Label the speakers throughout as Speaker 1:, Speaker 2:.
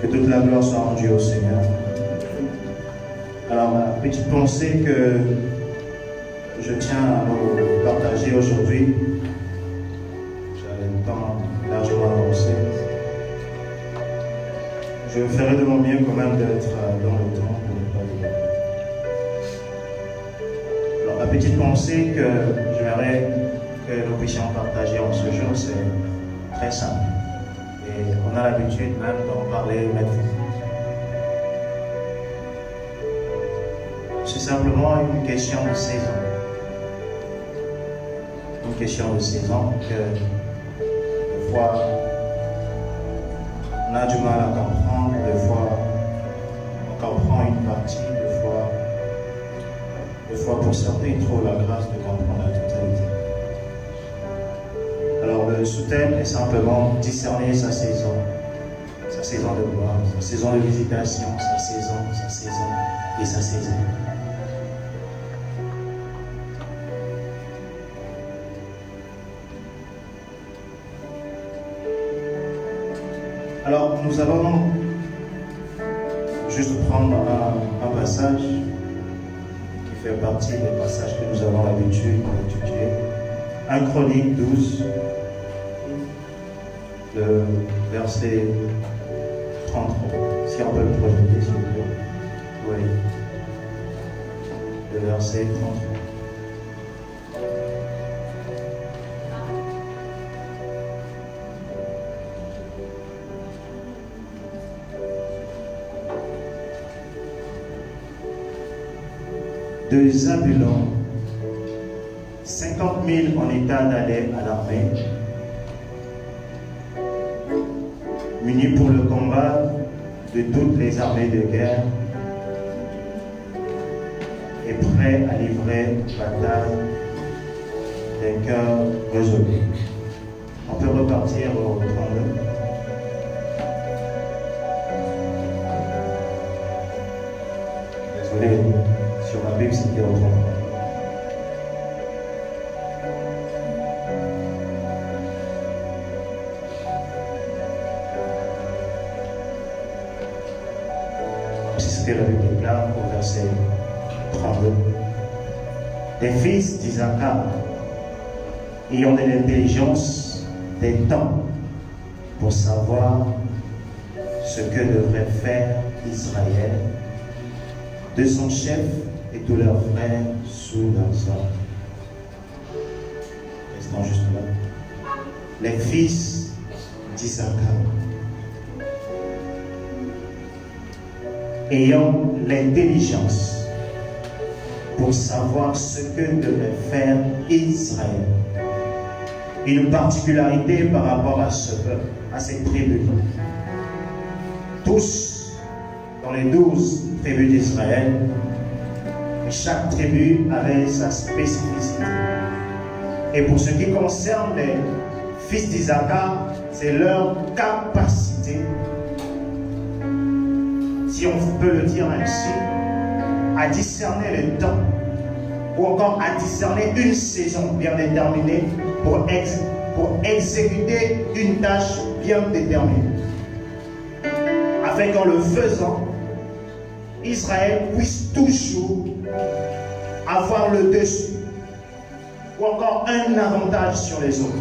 Speaker 1: Que toute la gloire soit rendue au Seigneur. Alors, la petite pensée que je tiens à vous partager aujourd'hui, j'avais le temps largement avancé. Je ferai de mon mieux quand même d'être dans le temps pour ne pas déborder. Alors, la petite pensée que j'aimerais que nous puissions partager en ce jour, c'est très simple. Et on a l'habitude même d'en parler maintenant. C'est simplement une question de saison. Une question de saison que des fois on a du mal à comprendre, des fois on comprend une partie, des fois pour certains il trouve la grâce de comprendre la totalité. Alors le sous-thème est simplement discerner sa saison de gloire, sa saison de visitation, sa saison et sa saison. Alors, nous allons juste prendre un passage qui fait partie des passages que nous avons l'habitude d'étudier. 1 Chronique 12, le verset 33. Si on peut le projeter, s'il vous plaît. Oui. Le verset 33. De Zabulon, 50 000 en état d'aller à l'armée, munis pour le combat de toutes les armées de guerre et prêts à livrer bataille d'un cœur résolu. On peut repartir au 32. Désolé. Sur ma Bible, c'était autrement. Si c'était la Bible là, au verset 32. Des fils d'Isaacar, ayant de l'intelligence des temps pour savoir ce que devrait faire Israël, de son chef et tous leurs frères sous leurs ordres. Restons juste là. Les fils d'Isaacar, ayant l'intelligence pour savoir ce que devait faire Israël. Une particularité par rapport à ce peuple, à cette tribu. Tous, dans les 12 tribus d'Israël, chaque tribu avait sa spécificité. Et pour ce qui concerne les fils d'Isaacar, c'est leur capacité, si on peut le dire ainsi, à discerner le temps, ou encore à discerner une saison bien déterminée pour exécuter une tâche bien déterminée. Afin qu'en le faisant, Israël puisse toujours avoir le dessus ou encore un avantage sur les autres.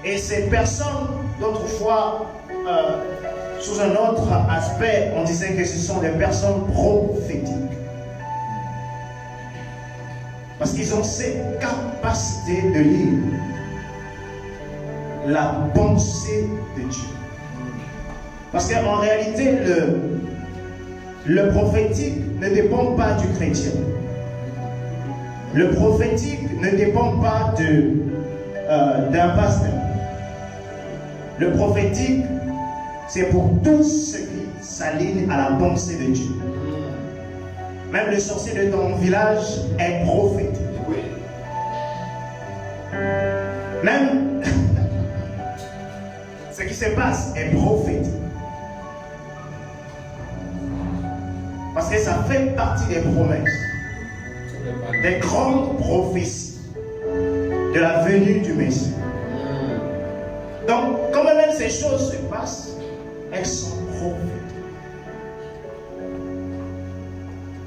Speaker 1: Et ces personnes, d'autrefois, sous un autre aspect, on disait que ce sont des personnes prophétiques. Parce qu'ils ont cette capacité de lire la pensée de Dieu. Parce qu'en réalité, le prophétique ne dépend pas du chrétien. Le prophétique ne dépend pas d'un pasteur. Le prophétique, c'est pour tous ceux qui s'alignent à la pensée de Dieu. Même le sorcier de ton village est prophétique. Même ce qui se passe est prophétique. Parce que ça fait partie des promesses, des grandes prophéties de la venue du Messie. Donc, ces choses se passent, elles sont prophétiques.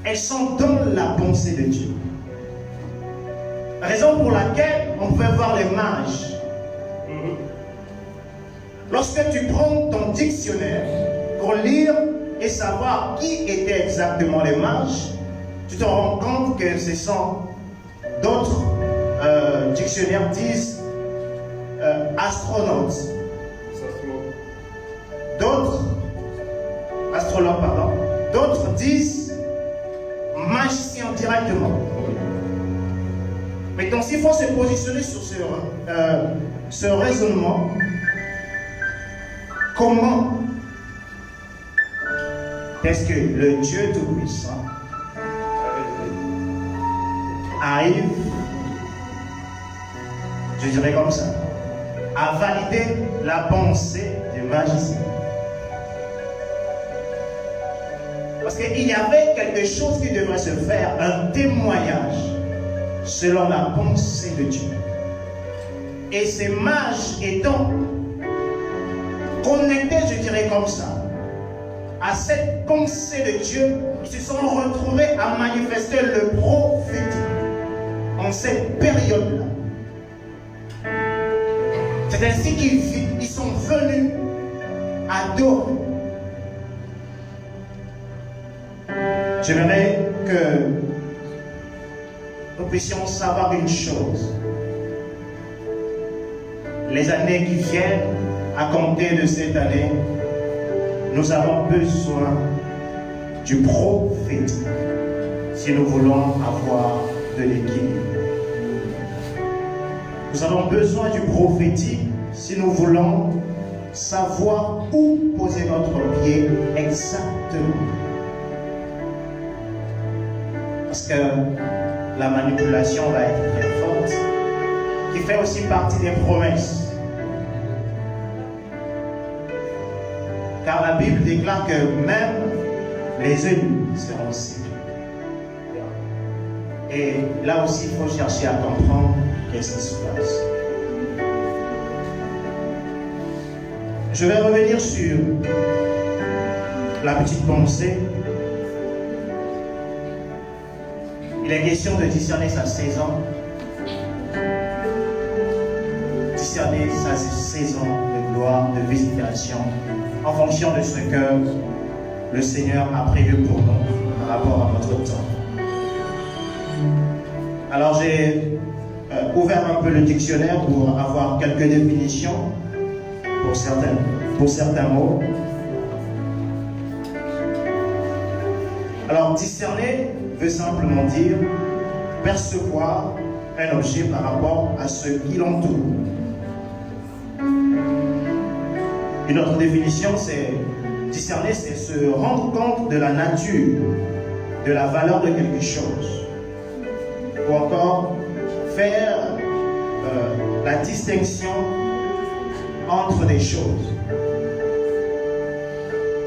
Speaker 1: Elles sont dans la pensée de Dieu. Raison pour laquelle on peut voir les mages. Lorsque tu prends ton dictionnaire pour lire et savoir qui étaient exactement les mages, tu te rends compte que ce sont d'autres dictionnaires disent astronautes. D'autres astrologues, pardon. D'autres disent magiciens directement. Maintenant, s'il faut se positionner sur ce raisonnement, comment est-ce que le Dieu Tout-Puissant arrive, je dirais comme ça, à valider la pensée des magiciens? Parce qu'il y avait quelque chose qui devrait se faire, un témoignage selon la pensée de Dieu. Et ces mages étant connectés, je dirais comme ça, à cette pensée de Dieu, ils se sont retrouvés à manifester le prophétique en cette période-là. C'est ainsi qu'ils sont venus adorer. J'aimerais que nous puissions savoir une chose. Les années qui viennent, à compter de cette année, nous avons besoin du prophétique si nous voulons avoir de l'équilibre. Nous avons besoin du prophétique si nous voulons savoir où poser notre pied exactement. Parce que la manipulation va être très forte, qui fait aussi partie des promesses. Car la Bible déclare que même les élus seront séduits. Et là aussi, il faut chercher à comprendre qu'est-ce qui se passe. Je vais revenir sur la petite pensée. Il est question de discerner sa saison. Discerner sa saison de gloire, de visitation, en fonction de ce que le Seigneur a prévu pour nous par rapport à notre temps. Alors j'ai ouvert un peu le dictionnaire pour avoir quelques définitions pour certains mots. Alors discerner veut simplement dire percevoir un objet par rapport à ce qui l'entoure. Une autre définition, c'est discerner, c'est se rendre compte de la nature, de la valeur de quelque chose. Ou encore faire la distinction entre des choses.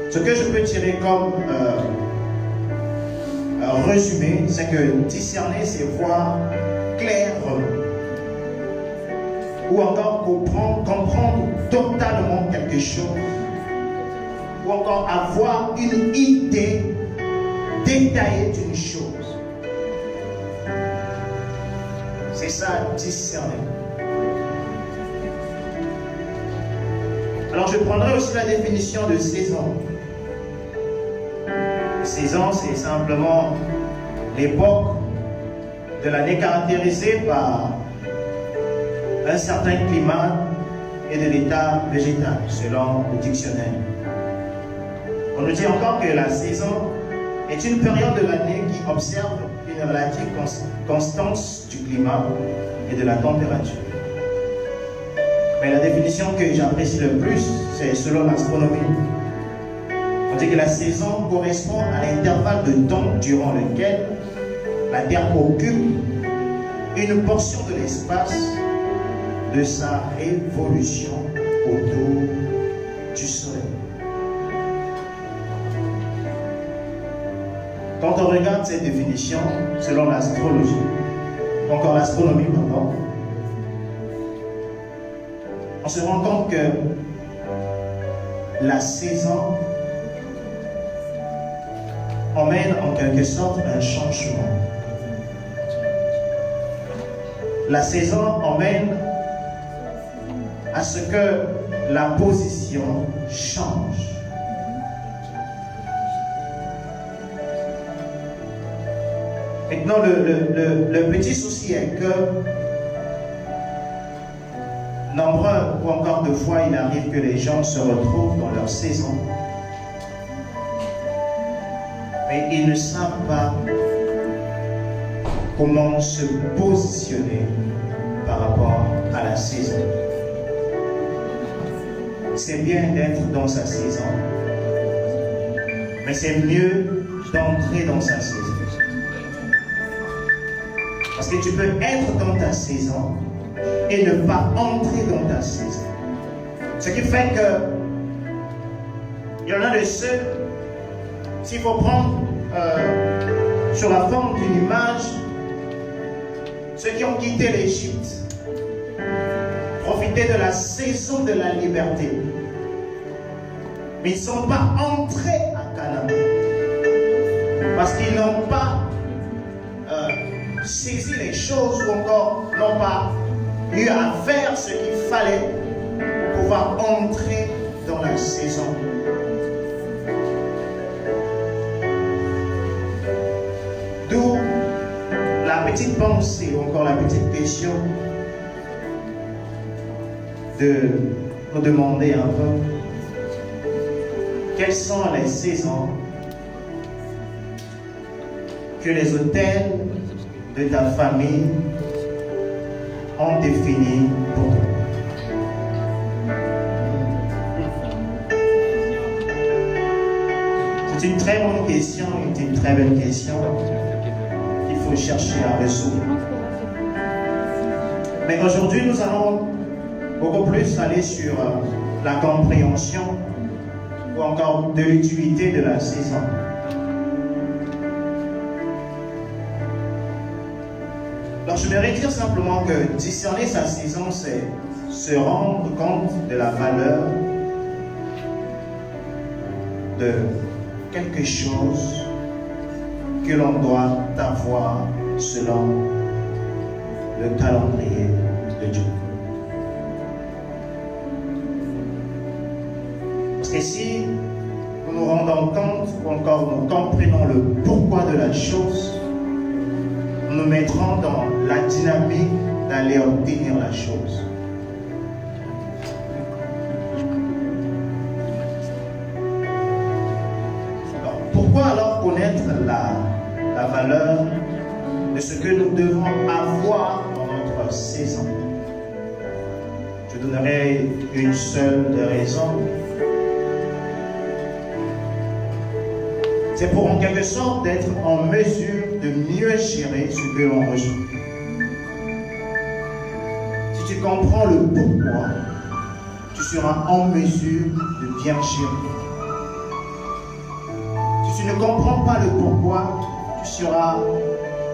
Speaker 1: Ce que je peux tirer comme résumé, c'est que discerner, c'est voir clairement. Ou encore comprendre totalement quelque chose. Ou encore avoir une idée détaillée d'une chose. C'est ça, discerner. Alors je prendrai aussi la définition de saison. Saison, c'est simplement l'époque de l'année caractérisée par un certain climat et de l'état végétal, selon le dictionnaire. On nous dit encore que la saison est une période de l'année qui observe une relative constance du climat et de la température. Mais la définition que j'apprécie le plus, c'est selon l'astronomie. On dit que la saison correspond à l'intervalle de temps durant lequel la Terre occupe une portion de l'espace de sa révolution autour du Soleil. Quand on regarde cette définition, selon l'astrologie, encore l'astronomie, pardon, on se rend compte que la saison emmène en quelque sorte un changement. La saison emmène à ce que la position change. Maintenant, le petit souci est que nombreux ou encore de fois, il arrive que les gens se retrouvent dans leur saison, mais ils ne savent pas comment se positionner par rapport à la saison. C'est bien d'être dans sa saison, mais c'est mieux d'entrer dans sa saison. Parce que tu peux être dans ta saison et ne pas entrer dans ta saison. Ce qui fait que il y en a de ceux, s'il faut prendre sur la forme d'une image, ceux qui ont quitté l'Égypte, profitaient de la saison de la liberté, mais ils ne sont pas entrés à Canaan parce qu'ils n'ont pas saisi les choses ou encore n'ont pas eu à faire ce qu'il fallait pour pouvoir entrer dans la saison. D'où la petite pensée ou encore la petite question de nous demander un peu quelles sont les saisons que les autels de ta famille ont définies pour toi. C'est une très bonne question, une très belle question qu'il faut chercher à résoudre. Mais aujourd'hui, nous allons beaucoup plus aller sur la compréhension ou encore de l'utilité de la saison. Alors je vais dire simplement que discerner sa saison, c'est se rendre compte de la valeur de quelque chose que l'on doit avoir selon le calendrier de Dieu. Parce que si nous nous rendons compte, ou encore nous comprenons le pourquoi de la chose, nous mettrons dans la dynamique d'aller obtenir la chose. Alors, pourquoi alors connaître la valeur de ce que nous devons avoir dans notre saison? Je donnerai une seule raison. C'est pour en quelque sorte d'être en mesure de mieux gérer ce que l'on reçoit. Si tu comprends le pourquoi, tu seras en mesure de bien gérer. Si tu ne comprends pas le pourquoi, tu seras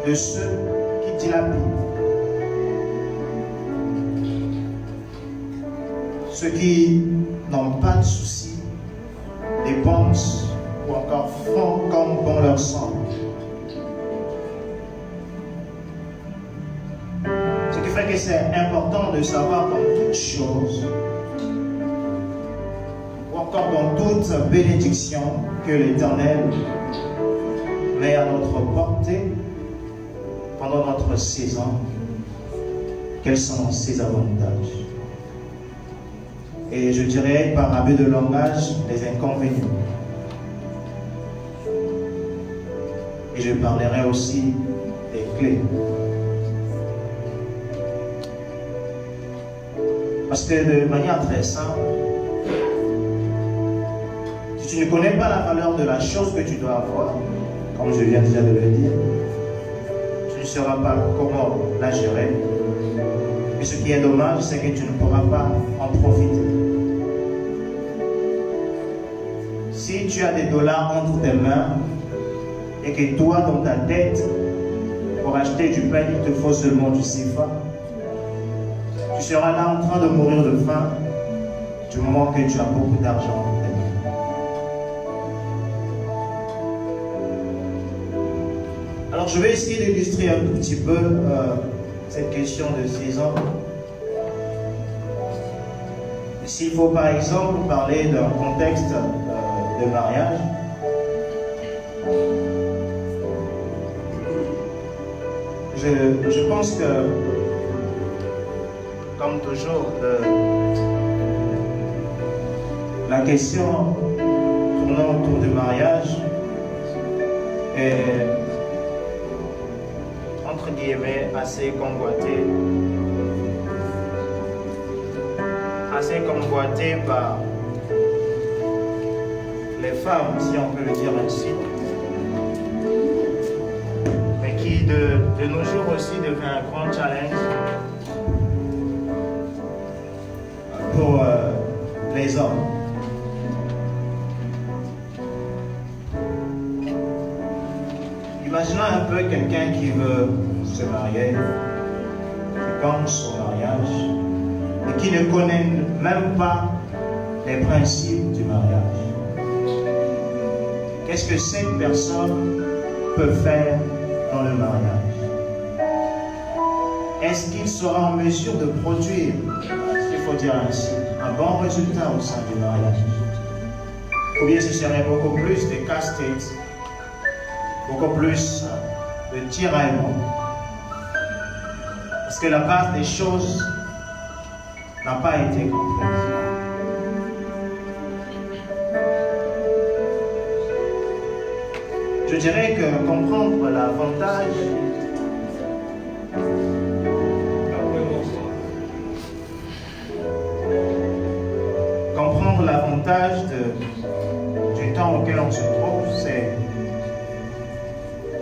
Speaker 1: de ceux qui dilapident. Ceux qui n'ont pas de soucis, dépensent ou encore font comme bon leur semble. Ce qui fait que c'est important de savoir dans toute chose, ou encore dans toute bénédiction que l'Éternel met à notre portée pendant notre saison, quels sont ses avantages. Et je dirais par abus de langage les inconvénients. Et je parlerai aussi des clés. Parce que de manière très simple, si tu ne connais pas la valeur de la chose que tu dois avoir, comme je viens déjà de le dire, tu ne sauras pas comment la gérer. Mais ce qui est dommage, c'est que tu ne pourras pas en profiter. Si tu as des dollars entre tes mains, et que toi, dans ta tête, pour acheter du pain, il te faut seulement du CFA, tu seras là en train de mourir de faim du moment que tu as beaucoup d'argent en tête. Donc je vais essayer d'illustrer un tout petit peu cette question de saison. S'il faut par exemple parler d'un contexte de mariage, je pense que, comme toujours, la question tournant autour du mariage est, entre guillemets, assez convoitée par les femmes, si on peut le dire ainsi, mais qui de nos jours aussi devient un grand challenge pour les hommes. Imaginons un peu quelqu'un qui veut se marier, qui pense au mariage, et qui ne connaît même pas les principes du mariage. Qu'est-ce que cette personne peut faire dans le mariage? Est-ce qu'il sera en mesure de produire, il faut dire ainsi, un bon résultat au sein du mariage? Ou bien ce serait beaucoup plus de casse-tête, beaucoup plus de tiraillement? Parce que la base des choses n'a pas été comprise. Je dirais que comprendre l'avantage du temps auquel on se trouve,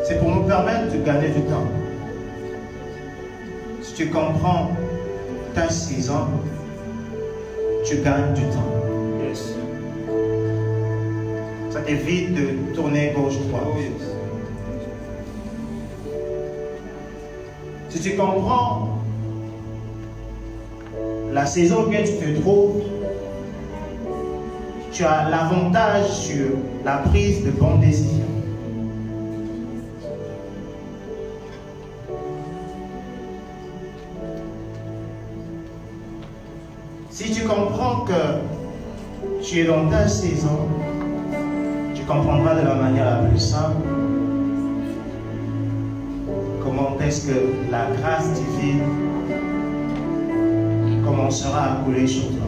Speaker 1: c'est pour nous permettre de gagner du temps. Si tu comprends ta saison, tu gagnes du temps. Yes. Ça t'évite de tourner gauche-droite. Oh, yes. Si tu comprends la saison auquel tu te trouves, tu as l'avantage sur la prise de bonnes décisions. Si tu comprends que tu es dans ta saison, tu comprendras de la manière la plus simple comment est-ce que la grâce divine commencera à couler sur toi.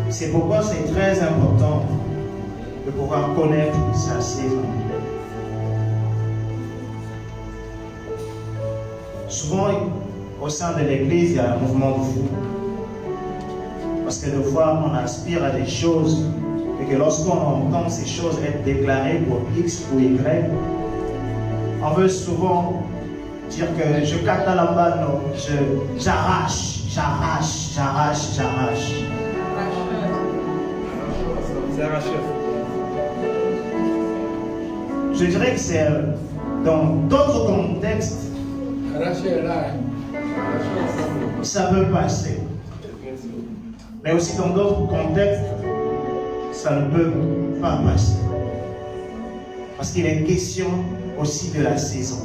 Speaker 1: C'est pourquoi c'est très important de pouvoir connaître sa saison. Souvent, au sein de l'Église, il y a un mouvement de fou. Parce que des fois, on aspire à des choses et que lorsqu'on entend ces choses être déclarées pour X ou Y, on veut souvent dire que je catalambano, j'arrache. Je dirais que c'est dans d'autres contextes, ça peut passer. Mais aussi dans d'autres contextes, ça ne peut pas passer. Parce qu'il est question aussi de la saison.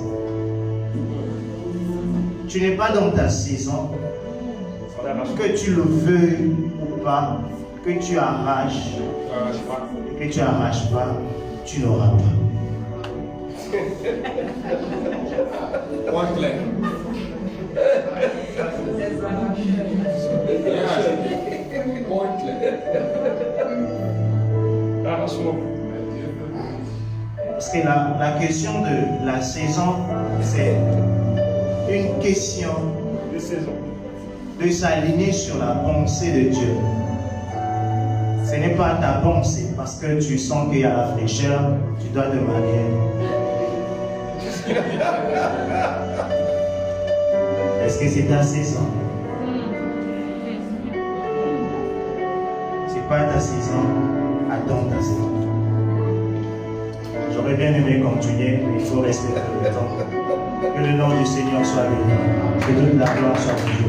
Speaker 1: Tu n'es pas dans ta saison, que tu le veuilles ou pas, que tu arraches, que tu arraches pas, tu n'auras pas. Point clair. Point clair. Parce que la question de la saison, c'est une question de saison, de s'aligner sur la pensée de Dieu. Ce n'est pas ta pensée, parce que tu sens qu'il y a la fraîcheur, tu dois te marier. Est-ce que c'est ta saison? C'est pas ta saison, attends ta saison. J'aurais bien aimé continuer, mais il faut respecter le temps. Que le nom du Seigneur soit béni. Que toute la gloire soit pour Dieu.